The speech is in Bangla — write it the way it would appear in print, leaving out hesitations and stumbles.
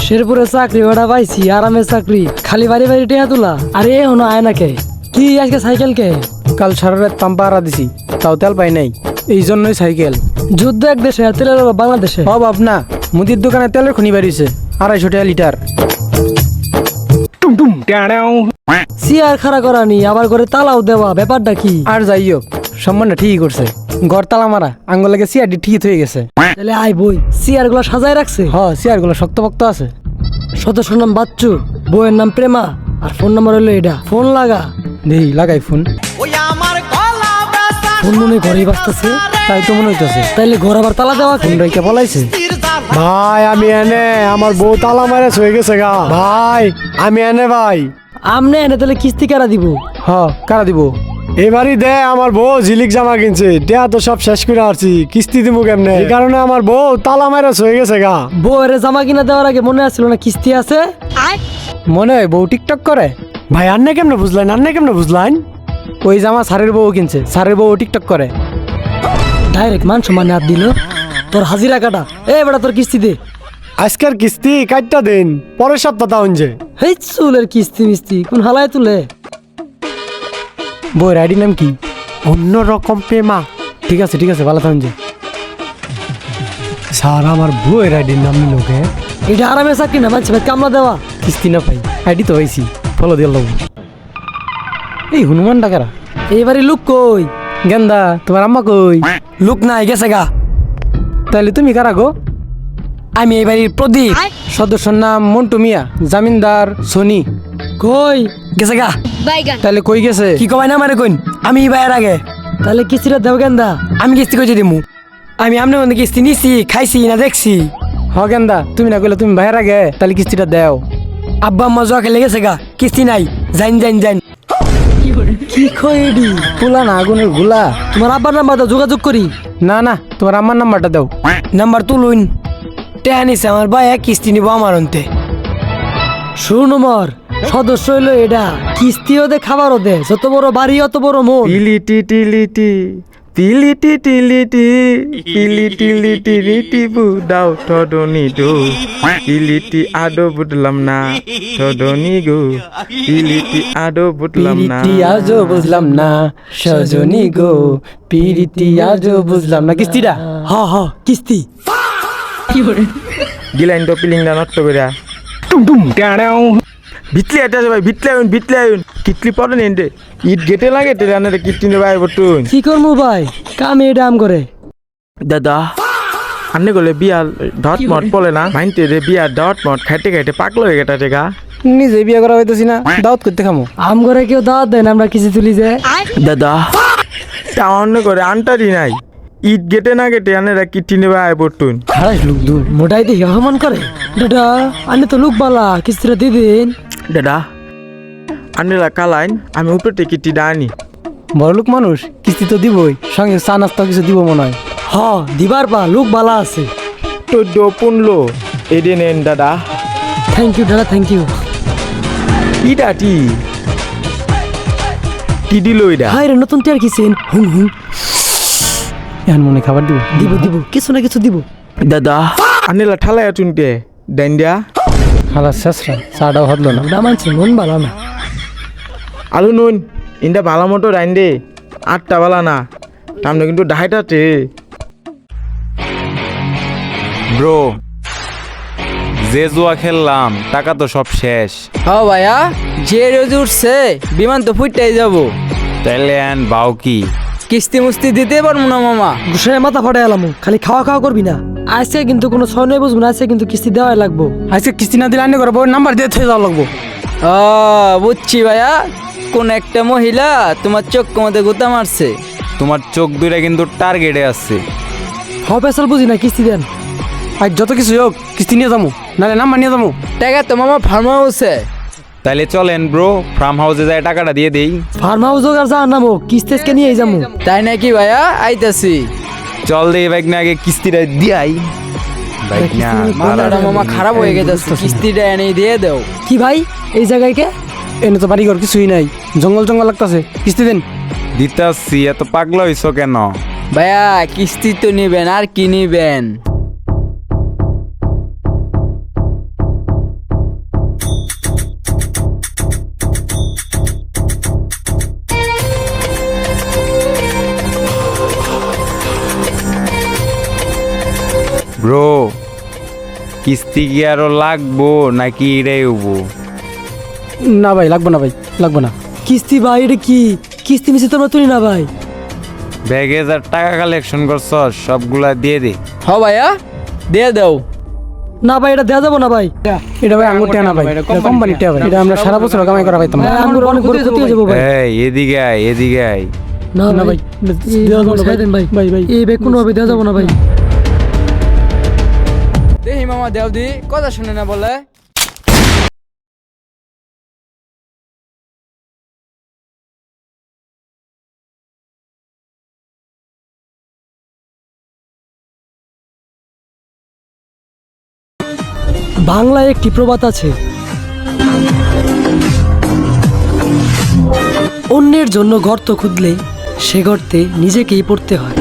শেরপুরে চাকরি ওটা পাইছি, আরামের চাকরি, খালি বাড়ি বাড়ি টেহা তোলা। আরে হনো আয় না কে কি আজকে সাইকেল কে? কাল সারা রাত পাম্পা হারা দিছি, তাও তেল পাই নাই, এই জন্যই সাইকেল। যুদ্ধ এক দেশে আর তেলের অভাব বাংলাদেশে। অভাব না, মুদির দোকানে তেলের খনি বাড়িছে 250 টাকা লিটার। সিয়ার খাড়া করা নি, আবার করে তালাও দেওয়া, ব্যাপারটা কি? আর যাই হোক, সম্মানটা ঠিকই করছে। ঘর তালা মারা আঙ্গুল লাগে সিআরডি ঠিক হয়ে গেছে। তাহলে আয় বই, সিয়ার গুলা সাজায় রাখছে। সিআর গুলো শক্তপক্ত আছে। সদস্যর নাম বাচ্চু, বইয়ের নাম প্রেমা, আর ফোন নাম্বার হলো এটা। ফোন লাগা, দেই লাগাই ফোন। ফোন মনে ঘরেই বাঁচতেছে। তাই তো মনে হইতেছে। তাইলে ঘর আবার তালা দেওয়া ফোন কি? রেখে পলাইছে। ভাই আমি এনে, আমার বউ তালা মারে হয়ে গেছে গা। ভাই আমি এনে ভাই। আমনে এনে তাহলে কিস্তি কারা দিব? কারা দিব? এবারই দে, আমার বউ ঝিলিক জামা কিনছে, দেয়া তো সব শেষ করে আসছি, কিস্তি দিব কেমনে? এই কারণে আমার বউ তালা মারে হয়ে গেছে গা। বউয়ের জামা কিনা দেওয়ার আগে মনে আসছিল না কিস্তি আছে? মনে হয় বউ টিকটক করে। ভাই আন্নে কেমনে বুঝলেন, আন্নে কেমনে বুঝলেন? ওই জামা সারের বউ কিনছে, সারের বউ টিকটক করে। ডাইরেক্ট মান সম্মান হাত দিল। তোর হাজিরা কাটা, এ বেটা তোর কিস্তি দে। আজকের কিস্তি কাটটা দিন, পরের সপ্তাহ তাউন যে। হেই চুলের কিস্তি মিস্তি কোন হালায় তুলে? বউয়ের আইডি নাম কি? অন্য রকম প্রেমা। ঠিক আছে ঠিক আছে, ভালো থাকুন যে। স্যার আমার বউয়ের আইডির নাম নিল কে? এটা আরামে চাকরি না, মানছি ভাই কামলা দেওয়া। কিস্তি না পাই, আইডি তো পাইছি, ফলো দিয়ে লব। এই হনুমান ডাকারা এইবারে লুক কই? গেন্দা, তোমার আম্মা কই? লুক নাই, গেছে গা। তাহলে তুমি কারা গো? আমি এইবারে প্রদীপ। সদস্যর নাম মন্টু মিয়া, জামিনদার সনি। কই গেছে গা? তাহলে কই গেছে? কি কবাই না মারে কইন, আমি বাইরের আগে। তাহলে কিস্তিটা দেব গেন্দা? আমি কিস্তি কইতে দিমু। আমি আমনে মধ্যে কিস্তি নিছি, খাইছি না দেখছি। গেন্দা, তুমি না কইলে তুমি বাইরে আগে, তাহলে কিস্তিটা দেও। আব্বা আম্মা জোয়া খেলে গেছে গা, কিস্তি নাই, জাইন জাইন জাইন। কি কইডি? পুলা না আগুনের গুলা। তোমার আব্বার নাম্বার দাও, যোগাযোগ করি। না না, তোমার আম্মার নাম্বারটা দাও। নাম্বার তুলুন। টেহা নিছে আমার ভাই, কিস্তি নিব আমার অন্তে। শুন মর, সদস্য হইলো এটা, কিস্তিও দে খাবারও দে, যত বড় বাড়ি অত বড় মন। পিলিটি টিলিটি পিলিটি টিলিটি পিলিটি লিটি রিটি বুদাও ঠডনি ডো পিলিটি আদো বুঝলাম না ঠডনি গো পিলিটি আদো বুঝলাম না পিরিতি আজও বুঝলাম না সজনী গো, পিরিতি আজও বুঝলাম না। কিস্তিটা কিস্তি। গিলাইন তো পিলিংটা নষ্ট কইরা ভিতলে এটা ভাই, ভিতলে আইন কিটলি পড়ে নেন রে, ইট গেটে লাগে তে রানে কিটলি নে ভাই বটুন। কি করবো ভাই, কামে এটা আম করে। দাদা আন্নে গলে বিয়াল ডট মট পলে না মাইনতে রে বিয়া ডট মট খাইতে খাইতে পাকলো হয়ে গেটা টেকা। নিজে বিয়ে করা হইতেছি না, দাওয়াত করতে খামো। আম করে কেউ দাওয়াত দেন, আমরা কিস্তি তুলি যে। দাদা তা অন্য করে আনটারি নাই, ইট গেটে না গেটে আনেরা কিটলি নে ভাই বটুন। খারাপ লোক দূর মোটাই দেখি অপমান করে। দাদা আনে তো লোক বালা, কিস্তিটা দিয়ে দিন। দাদা আনেরা কালাইন, আমি উপরে কিটলি ডানি। বড় লোক মানুষ, কিস্তি তো দিবই, সঙ্গে চা নাস্তা কিছু দিব মনে হয়। দিবার পা লোক বালা আছে। 14-15 এডে নেন দাদা। থ্যাংক ইউ দাদা, থ্যাংক ইউ। ইডা টি টি দিল ইডা। হাই রে, নতুন টিয়ার কিসেন? হুম হুম, এখন মনে খাবার দিব। দিব দিব, কিছু না কিছু দিব। দাদা আনেলা ঠালায়া চুনতে ডাইন্ডিয়া হালা শেষরা চাটাও হদলো না। ওটা মানছি, মন বালা না। আলু নুন ইন্দা ভালো মতো ডাইন দে, 8টা বালা না টামনে কিন্তু ডাইটাতে। ব্রো, যে জুয়া খেললাম টাকা তো সব শেষ। ভাইয়া, যে রোজ উঠছে বিমান তো ফুটটাই যাব। তাইলে এন বাউ কি? কিস্তি মুস্তি দিতে পারবো না মামা। গুসায় মাথা ফাটাই এলাম, খালি খাওয়া খাওয়া করবি না। আজকে কিন্তু কোনো ছয় নয় বুঝবো না, আজকে কিন্তু কিস্তি দেওয়াই লাগবো। আজকে কিস্তি না দিলে আইনে করবো, নাম্বার দিয়ে থয়ে যাওয়া লাগবো। বুঝছি ভাইয়া, কোন একটা মহিলা তোমার চোখ মধ্যে গুতা মারছে। তোমার চোখ দুইটা কিন্তু টার্গেটে আছে। পেশাল বুঝি না, কিস্তি দেন। আর যত কিছু হোক কিস্তি নিয়ে যাবো, নাহলে নাম্বার নিয়ে যাবো। টাকা তো মামা ফার্ম হাউসে। তাইলে চলেন ব্রো, ফার্ম হাউসে যায় টাকাটা দিয়ে দেই। ফার্ম হাউস হোক আর যা নামো, কিস্তি আজকে নিয়ে যাবো। তাই নাকি ভাইয়া? আইতাছি। চল দে বাইক না, আগে কিস্তিটা দিয়াই। বাইক না মাথাটা মামা খারাপ হয়ে গেছে, কিস্তিটা এনে দিয়ে দাও। কি ভাই, এই জায়গায় কে? এনে তো বাড়ি ঘর কিছুই নাই, জঙ্গল জঙ্গল লাগতেছে, কিস্তি দেন। দিতে আসছি, এত পাগলা হইছো কেন? ভাইয়া কিস্তি তো নিবেন, আর কি নিবেন? কিস্তি কি আরো লাগবো নাকি এটাই হবো? না ভাই, লাগবো না ভাই, লাগবো না। কিস্তি ভাই, এটা কি কিস্তি মিছে তোমরা তুলি না ভাই? ব্যাগে যার টাকা কালেকশন করছ সবগুলা দিয়ে দে। হ ভাইয়া, দিয়ে দাও। না ভাই, এটা দেওয়া যাবো না ভাই। এটা ভাই আঙ্গুর টিয়া না ভাই, এটা কোম্পানির টিয়া ভাই। এটা আমরা সারা বছর কামাই করা পাইতাম না। আঙ্গুর অনেক বড় ক্ষতি হয়ে যাবো ভাই। এই এদিকে আয়, এদিকে আয়। না না ভাই, ভাই, এই দেওয়া যাবে না ছেড়ে দেন ভাই। ভাই, ভাই। এই ব্যাগ কোনোভাবে দেওয়া যাবো না ভাই। দেখি মামা দেও দি, কথা শুনে না বলে। বাংলায় একটি প্রবাদ আছে, অন্যের জন্য গর্ত খুঁদলে সে গর্তে নিজেকেই পড়তে হয়।